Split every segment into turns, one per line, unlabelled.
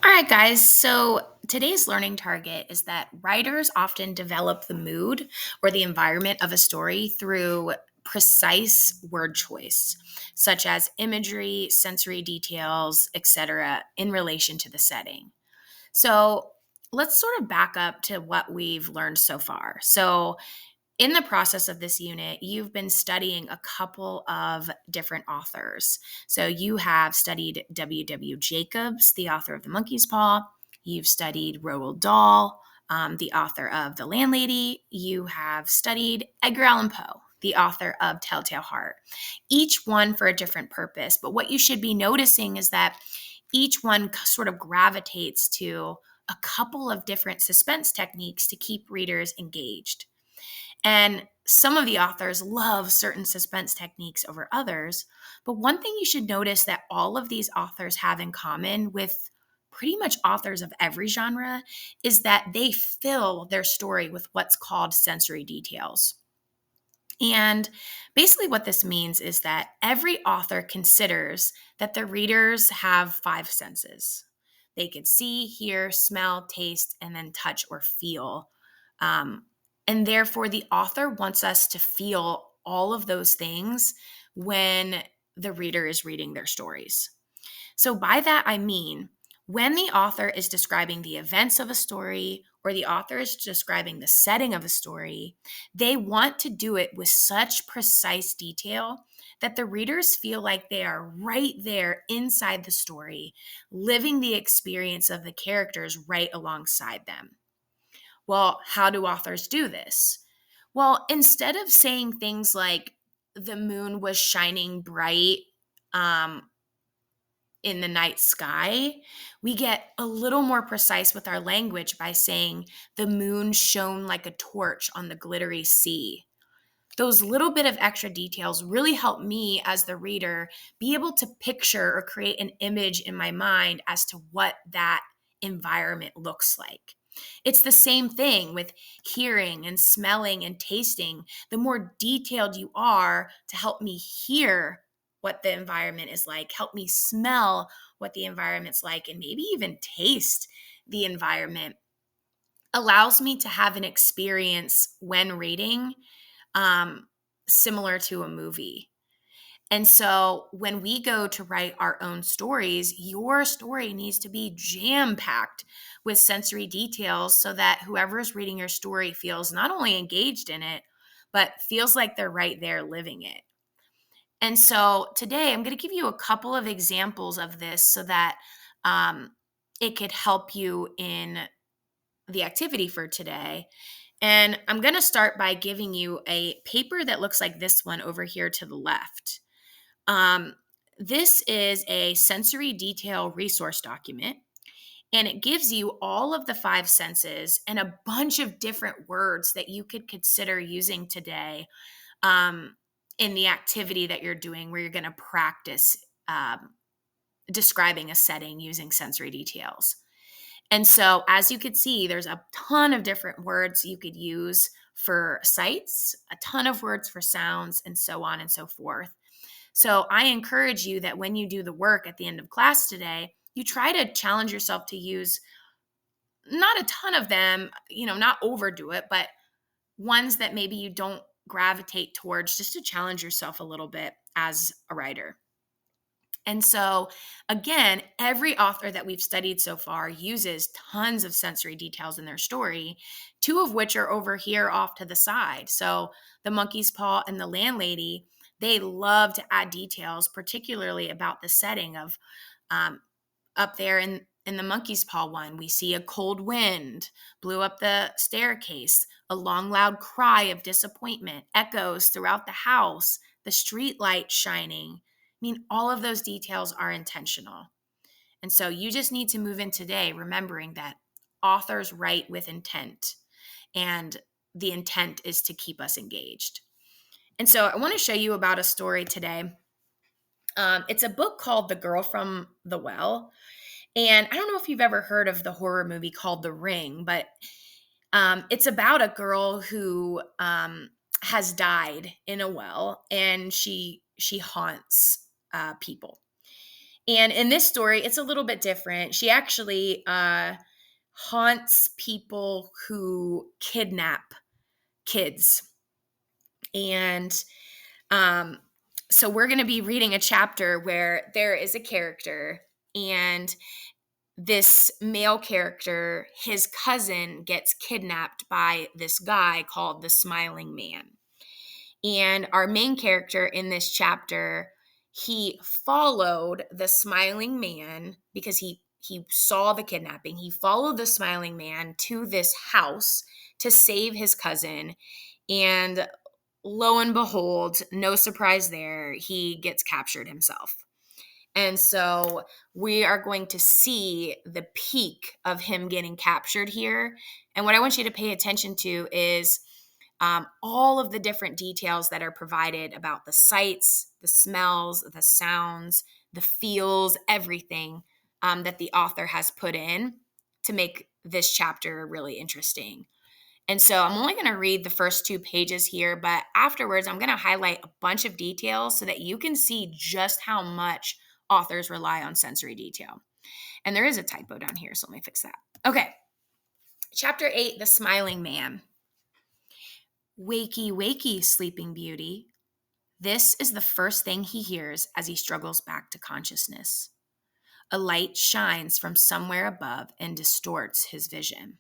All right, guys. So today's learning target is that writers often develop the mood or the environment of a story through precise word choice, such as imagery, sensory details, etc., in relation to the setting. So let's sort of back up to what we've learned so far. So, in the process of this unit, you've been studying a couple of different authors. So you have studied W. Jacobs, the author of The Monkey's Paw. You've studied Roald Dahl, the author of The Landlady. You have studied Edgar Allan Poe, the author of Telltale Heart. Each one for a different purpose. But what you should be noticing is that each one sort of gravitates to a couple of different suspense techniques to keep readers engaged. And some of the authors love certain suspense techniques over others. But one thing you should notice that all of these authors have in common with pretty much authors of every genre is that they fill their story with what's called sensory details. And basically, what this means is that every author considers that the readers have five senses. They can see, hear, smell, taste, and then touch or feel. Um, and therefore, the author wants us to feel all of those things when the reader is reading their stories. So, by that, I mean when the author is describing the events of a story or the author is describing the setting of a story, they want to do it with such precise detail that the readers feel like they are right there inside the story, living the experience of the characters right alongside them. Well, how do authors do this? Well, instead of saying things like, the moon was shining bright, um, in the night sky, we get a little more precise with our language by saying the moon shone like a torch on the glittery sea. Those little bit of extra details really help me as the reader be able to picture or create an image in my mind as to what that environment looks like. It's the same thing with hearing and smelling and tasting. The more detailed you are to help me hear what the environment is like, help me smell what the environment's like, and maybe even taste the environment, allows me to have an experience when reading um, similar to a movie. And so when we go to write our own stories, your story needs to be jam packed with sensory details so that whoever is reading your story feels not only engaged in it, but feels like they're right there living it. And so today I'm going to give you a couple of examples of this so that um, it could help you in the activity for today. And I'm going to start by giving you a paper that looks like this one over here to the left. Um, this is a sensory detail resource document, and it gives you all of the five senses and a bunch of different words that you could consider using today um, in the activity that you're doing, where you're going to practice describing a setting using sensory details. And so, as you could see, there's a ton of different words you could use for sights, a ton of words for sounds, and so on and so forth. So, I encourage you that when you do the work at the end of class today, you try to challenge yourself to use not a ton of them, not overdo it, but ones that maybe you don't gravitate towards, just to challenge yourself a little bit as a writer. And so, again, every author that we've studied so far uses tons of sensory details in their story, two of which are over here off to the side. So, The Monkey's Paw and The Landlady, they love to add details, particularly about the setting of um, up there in The Monkey's Paw one. We see a cold wind blew up the staircase, a long, loud cry of disappointment echoes throughout the house, the street light shining. I mean, all of those details are intentional. And so you just need to move in today remembering that authors write with intent, and the intent is to keep us engaged. And so I want to show you about a story today. It's a book called The Girl from the Well. And I don't know if you've ever heard of the horror movie called The Ring, but it's about a girl who has died in a well, and she haunts people. And in this story, it's a little bit different. She actually haunts people who kidnap kids. And um, so we're going to be reading a chapter where there is a character, and this male character, his cousin, gets kidnapped by this guy called the Smiling Man. And our main character in this chapter, he followed the Smiling Man because he saw the kidnapping. He followed the Smiling Man to this house to save his cousin. And lo and behold, no surprise there, he gets captured himself. And so we are going to see the peak of him getting captured here. And what I want you to pay attention to is all of the different details that are provided about the sights, the smells, the sounds, the feels, everything that the author has put in to make this chapter really interesting. And so I'm only going to read the first 2 pages here, but afterwards I'm going to highlight a bunch of details so that you can see just how much authors rely on sensory detail. And there is a typo down here, so let me fix that. Okay. Chapter 8, The Smiling Man. Wakey, wakey, Sleeping Beauty. This is the first thing he hears as he struggles back to consciousness. A light shines from somewhere above and distorts his vision.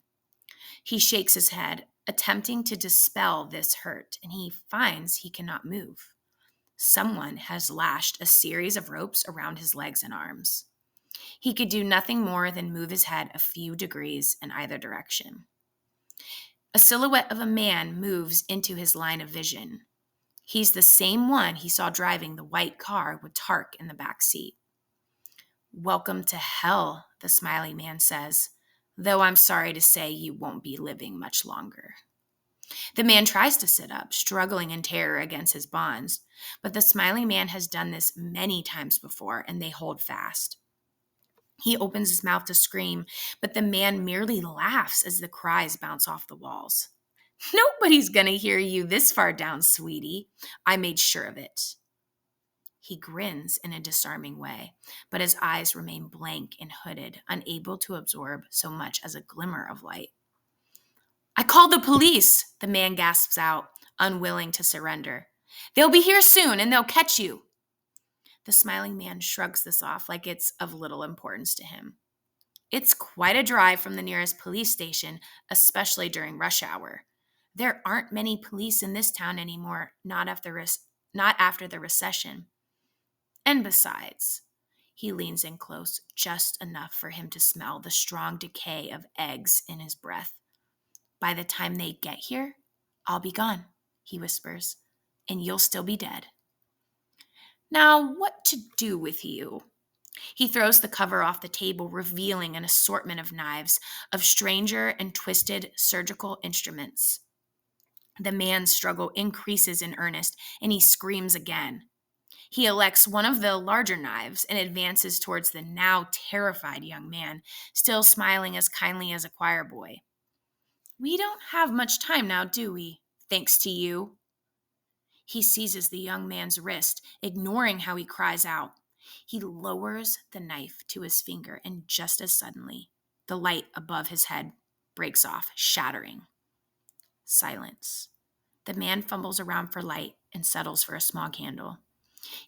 He shakes his head, attempting to dispel this hurt, and he finds he cannot move. Someone has lashed a series of ropes around his legs and arms. He could do nothing more than move his head a few degrees in either direction. A silhouette of a man moves into his line of vision. He's the same one he saw driving the white car with Tark in the back seat. Welcome to hell, the Smiling Man says, though I'm sorry to say you won't be living much longer. The man tries to sit up, struggling in terror against his bonds, but the Smiling Man has done this many times before, and they hold fast. He opens his mouth to scream, but the man merely laughs as the cries bounce off the walls. Nobody's gonna hear you this far down, sweetie. I made sure of it. He grins in a disarming way, but his eyes remain blank and hooded, unable to absorb so much as a glimmer of light. I called the police, the man gasps out, unwilling to surrender. They'll be here soon and they'll catch you. The Smiling Man shrugs this off like it's of little importance to him. It's quite a drive from the nearest police station, especially during rush hour. There aren't many police in this town anymore, not after the recession. And besides, he leans in close, just enough for him to smell the strong decay of eggs in his breath. By the time they get here, I'll be gone, he whispers, and you'll still be dead. Now, what to do with you? He throws the cover off the table, revealing an assortment of knives, of stranger and twisted surgical instruments. The man's struggle increases in earnest, and he screams again. He elects one of the larger knives and advances towards the now terrified young man, still smiling as kindly as a choir boy. We don't have much time now, do we? Thanks to you. He seizes the young man's wrist, ignoring how he cries out. He lowers the knife to his finger, and just as suddenly, the light above his head breaks off, shattering. Silence. The man fumbles around for light and settles for a small candle.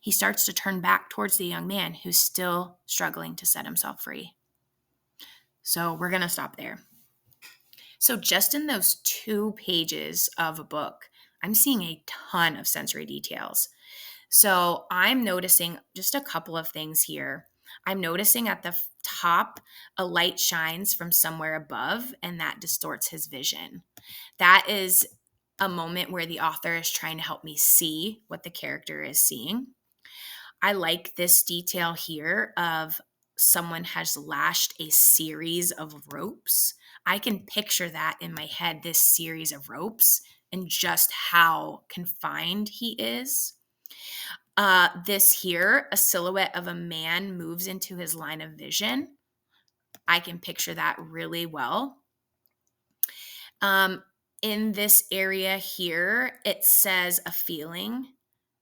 He starts to turn back towards the young man, who's still struggling to set himself free. So we're going to stop there. So just in those 2 pages of a book, I'm seeing a ton of sensory details. So I'm noticing just a couple of things here. I'm noticing at the top, a light shines from somewhere above, and that distorts his vision. That is a moment where the author is trying to help me see what the character is seeing. I like this detail here of someone has lashed a series of ropes. I can picture that in my head, this series of ropes, and just how confined he is. This here, a silhouette of a man moves into his line of vision. I can picture that really well. In this area here, it says a feeling,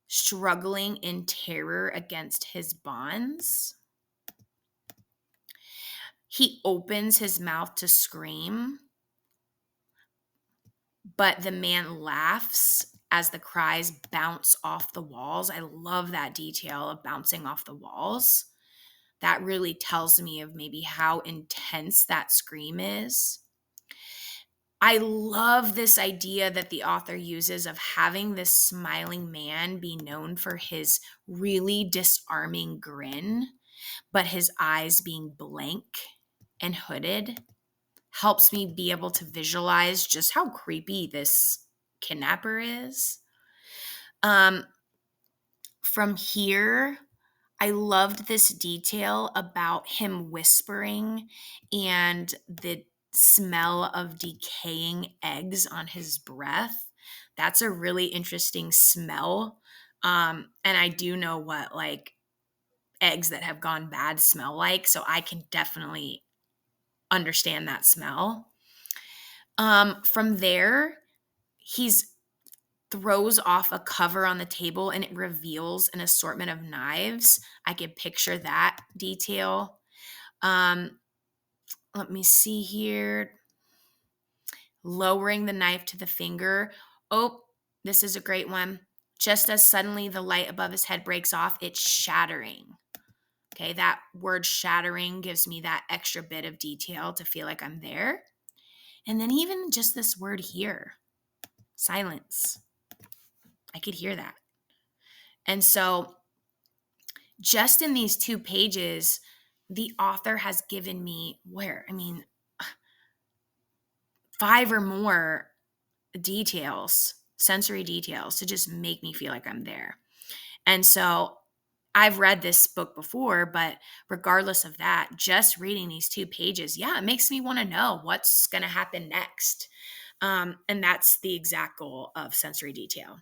struggling in terror against his bonds. He opens his mouth to scream, but the man laughs as the cries bounce off the walls. I love that detail of bouncing off the walls. That really tells me of maybe how intense that scream is. I love this idea that the author uses of having this smiling man be known for his really disarming grin, but his eyes being blank and hooded helps me be able to visualize just how creepy this kidnapper is. Um, from here, I loved this detail about him whispering and the smell of decaying eggs on his breath. That's a really interesting smell. And I do know what like eggs that have gone bad smell like, so I can definitely understand that smell. From there, he's throws off a cover on the table and it reveals an assortment of knives. I could picture that detail. Um, Let me see here. Lowering the knife to the finger. Oh, this is a great one. Just as suddenly the light above his head breaks off, it's shattering. Okay, that word shattering gives me that extra bit of detail to feel like I'm there. And then even just this word here, silence. I could hear that. And so just in these 2 pages, the author has given me 5 or more details, sensory details to just make me feel like I'm there. And so I've read this book before, but regardless of that, just reading these 2 pages, yeah, it makes me want to know what's going to happen next. And that's the exact goal of sensory detail.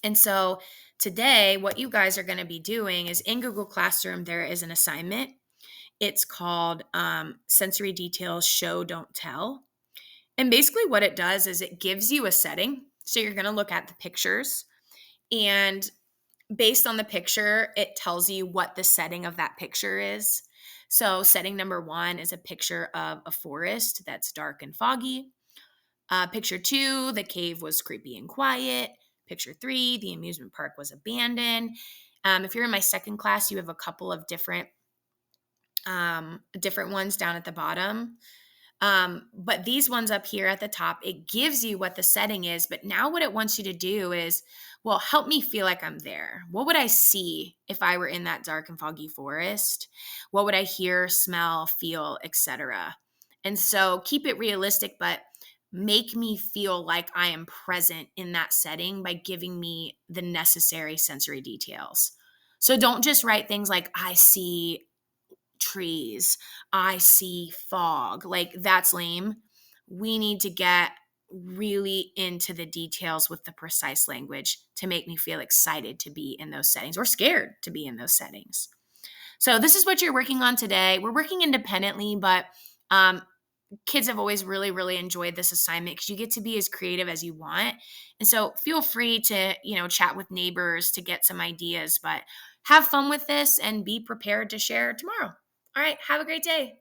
And so today, what you guys are going to be doing is in Google Classroom, there is an assignment. It's called Sensory Details Show, Don't Tell. And basically, what it does is it gives you a setting. So you're going to look at the pictures, and based on the picture, it tells you what the setting of that picture is. So, setting number 1 is a picture of a forest that's dark and foggy. Picture 2, the cave was creepy and quiet. Picture 3, the amusement park was abandoned. If you're in my second class, you have a couple of different ones down at the bottom. But these ones up here at the top, it gives you what the setting is. But now what it wants you to do is, well, help me feel like I'm there. What would I see if I were in that dark and foggy forest? What would I hear, smell, feel, etc.? And so keep it realistic, but make me feel like I am present in that setting by giving me the necessary sensory details. So don't just write things like, I see trees, I see fog. Like, that's lame. We need to get really into the details with the precise language to make me feel excited to be in those settings or scared to be in those settings. So, this is what you're working on today. We're working independently, but um, kids have always really, really enjoyed this assignment because you get to be as creative as you want. And so feel free to, chat with neighbors to get some ideas, but have fun with this and be prepared to share tomorrow. All right. Have a great day.